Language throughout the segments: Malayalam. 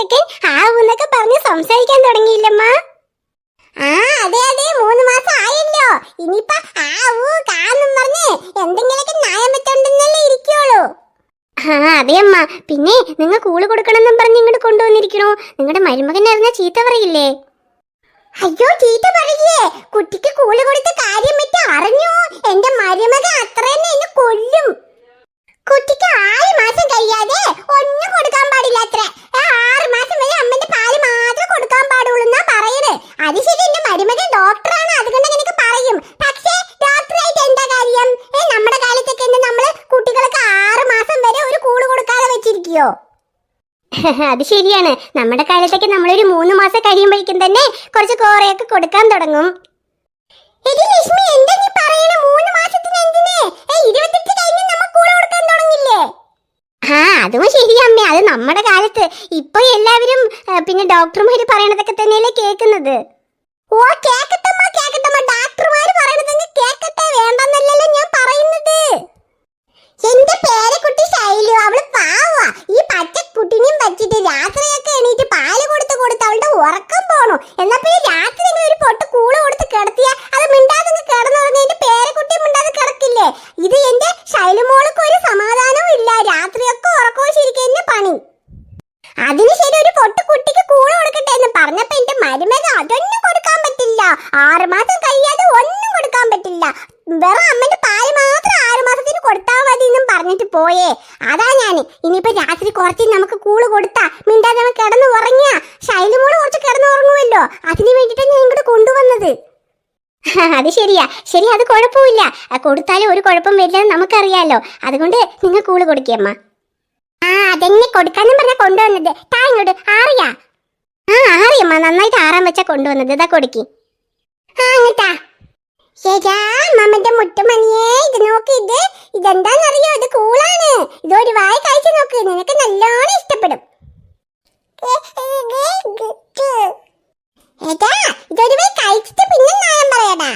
ചെക്കൻ ആവൂന്നൊക്കെ പറഞ്ഞ് സംസാരിക്കാൻ തുടങ്ങിയില്ലമ്മ. ആ അതെ അതെ, 3 മാസം ആയല്ലോ. ഇനിയിപ്പോ ആവൂ കാന്നും പറഞ്ഞ് എന്തെങ്കിലൊക്കെ ന്യായം വെച്ചോണ്ടെന്നല്ലേ ഇരിക്കുള്ളൂ. ആ അതെ അമ്മ. പിന്നെ നിങ്ങൾ കൂള് കൊടുക്കണമെന്നും പറഞ്ഞ് ഇങ്ങോട്ട് കൊണ്ടുവന്നിരിക്കണോ? നിങ്ങളുടെ മരുമകൻ അറിഞ്ഞ ചീത്ത പറയില്ലേ? അയ്യോ ചീത്ത പറയേ, കുട്ടിക്ക് കൂള് കൊടുത്ത കാര്യം പറ്റി അറിഞ്ഞു. എന്റെ മരുമകൻ അത്ര തന്നെ എന്നെ കൊല്ലും. കുട്ടിക്ക് 6 മാസം കഴിയാതെ ഒന്നും കൊടുക്കാൻ പാടില്ല അത്രേ. 6 മാസം വരെ അമ്മന്റെ പാല് മാത്രം കൊടുക്കാൻ പാടുള്ളൂ എന്നാ പറയുന്നത്. അത് ശരി, എന്റെ മരുമകൻ ഡോക്ടറാണ്, അതുകൊണ്ട് നിനക്ക് പറയും. പക്ഷേ ഡോക്ടറായിട്ട് എന്താ കാര്യം? നമ്മുടെ കാലത്തൊക്കെ നമ്മള് കുട്ടികൾക്ക് 6 മാസം വരെ ഒരു കൂള് കൊടുക്കാതെ വെച്ചിരിക്കോ? അത് ശരിയാണ്, നമ്മുടെ കാലത്തൊക്കെ നമ്മളൊരു 3 മാസം കഴിയുമ്പോഴേക്കും തന്നെ കുറച്ച് കോറയൊക്കെ കൊടുക്കാൻ തുടങ്ങും. ലക്ഷ്മി എന്താ നീ പറയണ? 3 മാസത്തിന് എന്തിന്? 28 കഴിഞ്ഞ് നമ്മൾ കൂള് കൊടുക്കാൻ തുടങ്ങില്ലേ? ആ അതും ശരിയമ്മേ, അത് നമ്മുടെ കാലത്ത്. ഇപ്പൊ എല്ലാവരും പിന്നെ ഡോക്ടർമാര് പറയണതൊക്കെ തന്നെയല്ലേ കേൾക്കുന്നത്. ഓ കേക്കട്ടമ്മ കേക്കട്ടമ്മ, ഡോക്ടർമാര് പറയണതെങ്കിൽ കേക്കട്ടെ, വേണ്ടെന്നല്ലല്ലോ ഞാൻ പറയുന്നത്. എന്റെ പേരക്കുട്ടി ശൈലു, അവള് പാവാ. ഈ പച്ചക്കുട്ടിനെയും വെച്ചിട്ട് രാത്രിയൊക്കെ എണീറ്റ് പാല് കൊടുത്ത് അവളുടെ ഉറക്കം പോണു. എന്നാ പിന്നെ രാത്രി ഒരു പൊട്ട് കൂള് കൊടുത്ത് കിടത്തിയ അത് മിണ്ടാതെ കിടന്നുറങ്ങി എന്റെ പേരക്കുട്ടി മിണ്ടാതെ കിടക്കില്ലേ? ഇത് എന്റെ ശൈലുമോൾക്ക് ഒരു സമാധാനവും ഇല്ല. രാത്രിയൊക്കെ ഉറക്കവും ശരിക്കും എന്നെ പണി. അതിന് ശരി, ഒരു പൊട്ട് കുട്ടിക്ക് കൂള് കൊടുക്കട്ടെ എന്ന് പറഞ്ഞപ്പോ എന്റെ മരുമകൻ അതൊന്നും കൊടുക്കാൻ പറ്റില്ല. 6 മാസം കഴിയാതെ ഒന്നും കൊടുക്കാൻ പറ്റില്ല. വെറും അമ്മന്റെ പാല് മാത്രം 6 മാസത്തിന് കൊടുത്താൽ മതി എന്നും പറഞ്ഞിട്ട് പോയേ. അതാ ഞാൻ ഇനിയിപ്പോ രാത്രി കുറച്ച് നമുക്ക് കൂള് കൊടുത്താ മിണ്ടാതെ നമുക്ക് കിടന്നു ഉറങ്ങിയാ ശൈലുമോള് കുറച്ച് കിടന്നു ഉറങ്ങുമല്ലോ. അതിന് വേണ്ടിട്ടാണ് ഞാൻ ഇങ്ങോട്ട് കൊണ്ടുവന്നത്. അത് ശരിയാ, ശരി, അത് കുഴപ്പമില്ല. കൊടുത്താലും ഒരു കുഴപ്പം വരില്ലെന്ന് നമുക്കറിയാലോ. അതുകൊണ്ട് നിങ്ങൾ കൂള് കൊടുക്കമ്മ. ആ അതെന്നെ കൊടുക്കാനും പറഞ്ഞ കൊണ്ടുവന്നത്. താ ഇങ്ങോട്ട്. ആറിയാ? ആ ആറിയമ്മ, നന്നായിട്ട് ആറാൻ വെച്ചാ കൊണ്ടുവന്നത്. ഇതാ കൊടുക്കി. ആ അങ്ങട്ടാ. ശരിയാ അമ്മമ്മന്റെ മുട്ടുമണിയേ, ഇത് നോക്ക്. ഇതെന്താന്നറിയോ? ഇത് കൂളാണ്. ഇതൊരു വായ കഴിച്ചു നോക്ക്, നിനക്ക് നല്ലോണം ഇഷ്ടപ്പെടും. ഏട്ടാ ഇതൊരു വായ കഴിച്ചിട്ട് പിന്നെ ന്യായം പറയടാ.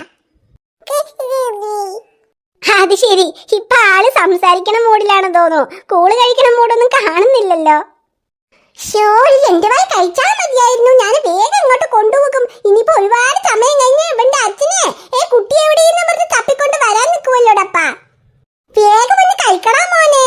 അത് ശരി, ഇപ്പൊ ആള് സംസാരിക്കണ മൂഡിലാണെന്ന് തോന്നുന്നു. കൂള് കഴിക്കണ മൂടൊന്നും കാണുന്നില്ലല്ലോ. ഷോ, എന്റെ വായി കഴിച്ചാൽ മതിയായിരുന്നു. ഞാൻ വേഗം അങ്ങോട്ട് കൊണ്ടുപോകും. ഇനിയിപ്പോ ഒരുപാട് സമയം കഴിഞ്ഞ് ഇവന്റെ അച്ഛനെ കുട്ടി എവിടെയെന്ന് പറഞ്ഞ് തപ്പിക്കൊണ്ട് വരാൻ നിൽക്കുമല്ലോടപ്പ. വേഗം ഒന്ന് കഴിക്കടാ മോനെ.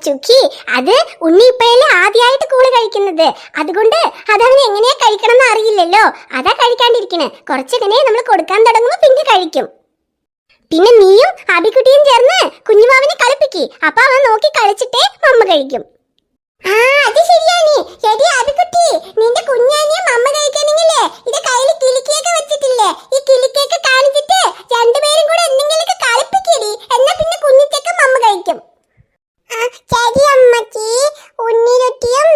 ചുക്കി, അത് ഉണ്ണി ഇപ്പോഴല്ലേ ആദ്യമായിട്ട് കൂള് കഴിക്കുന്നത്. അതുകൊണ്ട് അതവന് എങ്ങനെയാ കഴിക്കണം എന്ന് അറിയില്ലല്ലോ. അതാ കഴിക്കാണ്ടിരിക്കണേ. കുറച്ചിങ്ങനെ നമ്മൾ കൊടുക്കാൻ തുടങ്ങുമ്പോ പിന്നെ കഴിക്കും. പിന്നെ നീയും അബിക്കുട്ടിയും ചേർന്ന് കുഞ്ഞുമാവിനെ കളിപ്പിക്ക്. അപ്പൊ അവൻ നോക്കി കളിച്ചിട്ടേ മമ്മ കഴിക്കും. ആ അത് ശരിയാണ്. ശരി അബിക്കുട്ടി, നിന്റെ കുഞ്ഞാനിയെ മമ്മ കഴിക്കണമെങ്കിലേ ഇത് കയ്യിൽ കിളിക്കൊക്കെ വെച്ചിട്ടില്ലേ, ഈ കിളിക്കൊക്കെ കാണിച്ചിട്ട് രണ്ടുപേരും കൂടെ എന്തെങ്കിലുമൊക്കെ കളിപ്പിക്കടി. എന്നാ പിന്നെ കുഞ്ഞിച്ചൊക്കെ മമ്മ കഴിക്കും. ശരി അമ്മച്ചി, ഉണ്ണിരുട്ടിയും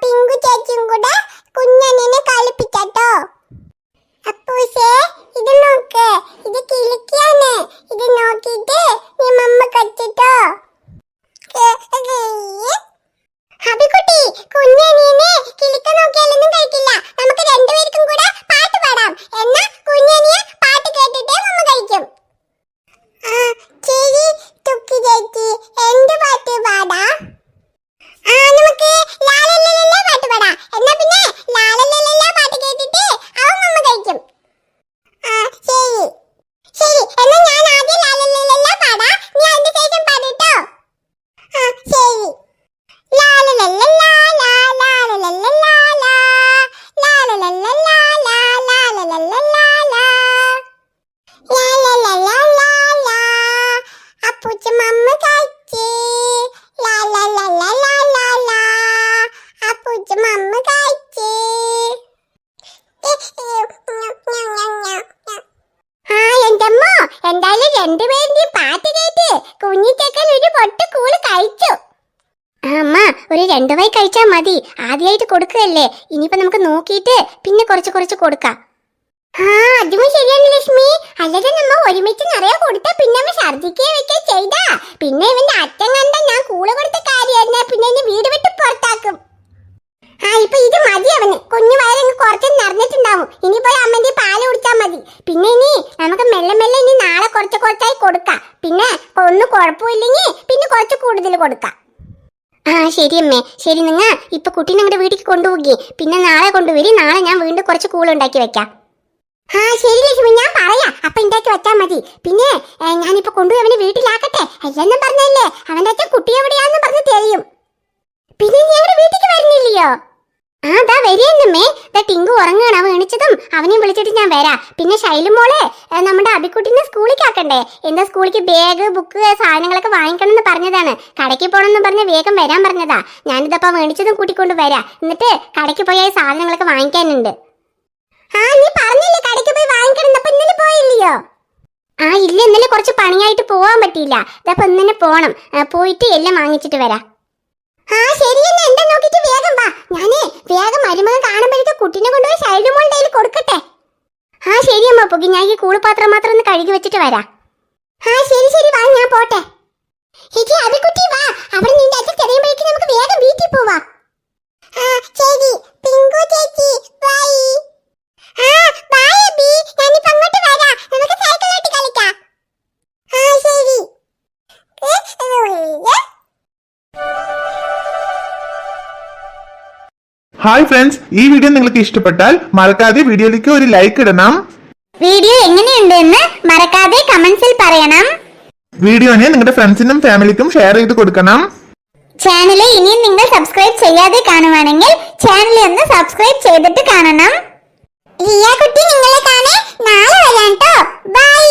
പിങ്കു ചേച്ചിയും കൂടെ കുഞ്ഞാനിനെ കളിപ്പിച്ചോ. അപ്പൂസേ ഇത് നോക്ക്, ഇത് കിളിക്കാണ്. ഇത് നോക്കിട്ട് നീ മമ്മ കച്ചിട്ടോ. അബിക്കുട്ടി, കുഞ്ഞാനിയെ കിളിക്ക നോക്കിയാലൊന്നും കഴിക്കില്ല. നമുക്ക് രണ്ടുപേർക്കും കൂടെ പാട്ട് പാടാം. എന്നാ കുഞ്ഞാനിയെ പാട്ട് കേട്ടിട്ടേ മമ്മ കഴിക്കും. ശരി തുക്കി ചേച്ചി, എന്ത് പാട്ട് പാടാ? നമുക്ക് ലാലല്ലല്ല പാട്ട് പാടാം. എന്നാ പിന്നെ ലാലല്ലല്ല പാട്ട് കേട്ടിട്ട് അവൻ മമ്മ കഴിക്കും. ശരി ശരി, എന്നാ ഞാൻ ആദ്യം ലാലല്ലല്ല പാടാ, നീ അതിന്റെ ശേഷം പാടിട്ടോ. ശരി. ലാലല്ലല്ല ലാലല്ലല്ല ലാലല്ലല്ല ലാലല്ലല്ല അപ്പൂച്ച മമ്മ കഴിച്ചേ. ലാലല്ലല്ല അപ്പൂച്ച മമ്മ കഴിച്ചേ. എന്റമ്മോ, എന്തായാലും രണ്ടുപേരുടെയും പാട്ട് കേട്ട് കുഞ്ഞിച്ചക്കൻ ഒരു പൊട്ട് കൂള് കഴിച്ചു. അമ്മ, ഒരു 2 വായി കഴിച്ചാ മതി. ആദ്യമായിട്ട് കൊടുക്കുകയല്ലേ. ഇനിയിപ്പോ നമുക്ക് നോക്കിയിട്ട് പിന്നെ കുറച്ച് കുറച്ച് കൊടുക്കാം. അതും ശരിയാണ് ലക്ഷ്മി. അല്ലാതെ നമ്മ ഒരുമിച്ച് നിറയെ കൊടുത്താ പിന്നെ അവൻ ഛർദിക്കുകയൊക്കെ ചെയ്താ പിന്നെ ഇവന്റെ അച്ഛൻ കണ്ട ഞാൻ കൂള് കൊടുത്ത കാര്യമായിരുന്നെ പിന്നെ എന്നെ വീട് വിട്ട് പുറത്താക്കും. ഇപ്പൊ ഇത് മതി അവന്. കുഞ്ഞു വയറങ്ങ് കുറച്ച് നിറഞ്ഞിട്ടുണ്ടാവും. ഇനിയിപ്പോ അമ്മന്റെ പാല് കുടിച്ചാൽ മതി. പിന്നെ ഇനി നമുക്ക് മെല്ലെ മെല്ലെ ഇനി നാളെ കുറച്ച് കുറച്ചായി കൊടുക്കാം. പിന്നെ ഒന്നും കുഴപ്പമില്ലെങ്കിൽ പിന്നെ കുറച്ച് കൂടുതൽ കൊടുക്കാം. ആ ശരി അമ്മേ, ശരി. നിങ്ങ ഇപ്പൊ കുട്ടീനെ അങ്ങോട്ട് വീട്ടിൽ കൊണ്ടുപോകേ, പിന്നെ നാളെ കൊണ്ടുവരി. നാളെ ഞാൻ വീണ്ടും കുറച്ച് കൂളുണ്ടാക്കി വെക്കാം. ആ ശരി ലക്ഷ്മി, ഞാൻ പറയാ. അപ്പൊ ഉണ്ടാക്കി വെച്ചാൽ മതി. പിന്നെ ഞാനിപ്പോ കൊണ്ടുപോയി അവനെ വീട്ടിലാക്കട്ടെ. അല്ലെന്നും പറഞ്ഞല്ലേ, അവന്റെ അച്ഛൻ കുട്ടി എവിടെയാന്ന് പറഞ്ഞ് തെളിയും. പിന്നെ നീ ഞങ്ങളുടെ വീട്ടിലേക്ക് വരുന്നില്ലയോ? ആ ദാ വരികയെന്നമ്മേ. ദാ ടിങ്കു ഉറങ്ങാണ്. അവൻ എണിച്ചതും അവനെയും വിളിച്ചിട്ട് ഞാൻ വരാം. പിന്നെ ശൈലുമോളെ നമ്മുടെ അബിക്കുട്ടിനെ സ്കൂളിലേക്ക് ആക്കണ്ടേ? എന്താ സ്കൂളിലേക്ക് ബാഗ്, ബുക്ക്, സാധനങ്ങളൊക്കെ വാങ്ങിക്കണം എന്ന് പറഞ്ഞതാണ്. കടയ്ക്ക് പോകണമെന്ന് പറഞ്ഞ് വേഗം വരാൻ പറഞ്ഞതാ. ഞാനിതപ്പോ മേടിച്ചതും കൂട്ടിക്കൊണ്ട് വരാം. എന്നിട്ട് കടയ്ക്ക് പോയാൽ സാധനങ്ങളൊക്കെ വാങ്ങിക്കാനുണ്ട്. ആ നീ പറഞ്ഞില്ലേ കടയ്ക്ക് പോയി വാങ്ങിക്കണം, അപ്പൊ ഇന്നലെ പോയില്ലയോ? ആ ഇല്ല, ഇന്നലെ കുറച്ച് പണിയായിട്ട് പോവാൻ പറ്റിയില്ല. ഇതപ്പൊ ഇന്നലെ പോണം. പോയിട്ട് എല്ലാം വാങ്ങിച്ചിട്ട് വരാം. ആ ശരി, എന്നെ എന്താ നോക്കിട്ട് വേഗം വാ. ഞാനേ വേഗം മരുമകൻ കാണുമ്പോഴേക്ക് കുട്ടീനെ കൊണ്ടുപോയി ശൈലുമോളുടെ കയ്യിൽ കൊടുക്കട്ടെ. ആ ശരി അമ്മ പൊക്കി, ഞാൻ ഈ കൂളുപാത്രം മാത്രം ഒന്ന് കഴുകി വെച്ചിട്ട് വരാം. ആ ശരി ശരി, വാ ഞാൻ പോട്ടെ. ചേച്ചി അബിക്കുട്ടി വാ, അവിടെ നിന്റെ അച്ഛൻ ചെറിയുമ്പോഴേക്ക് നമുക്ക് വേഗം വീട്ടിൽ പോവാ. ആ ശരി പിങ്കു ചേച്ചി ബൈ. ആ ബൈ അബി, ഞാനിപ്പോ അങ്ങോട്ട് വരാം. നമുക്ക് സൈക്കിളോട്ട് കളിക്കാം. ആ ശരി. ഹായ് ഫ്രണ്ട്സ്, ഈ വീഡിയോ നിങ്ങൾക്ക് ഇഷ്ടപ്പെട്ടാൽ മറക്കാതെ വീഡിയോയിലേക്ക് ഒരു ലൈക്ക് ഇടണം. വീഡിയോ എങ്ങനെയുണ്ടെന്ന് മറക്കാതെ കമന്റ്സിൽ പറയണം. വീഡിയോനെ നിങ്ങളുടെ ഫ്രണ്ട്സിനും ഫാമിലിക്കും ഷെയർ ചെയ്ത് കൊടുക്കണം. ചാനൽ ഇനിയും നിങ്ങൾ സബ്സ്ക്രൈബ് ചെയ്യാതെ കാണുവാണെങ്കിൽ ചാനൽ ഒന്ന് സബ്സ്ക്രൈബ് ചെയ്തിട്ട് കാണണം. റിയ കുട്ടി നിങ്ങളെ കാണാൻ നാളെ വരാം ട്ടോ. ബൈ.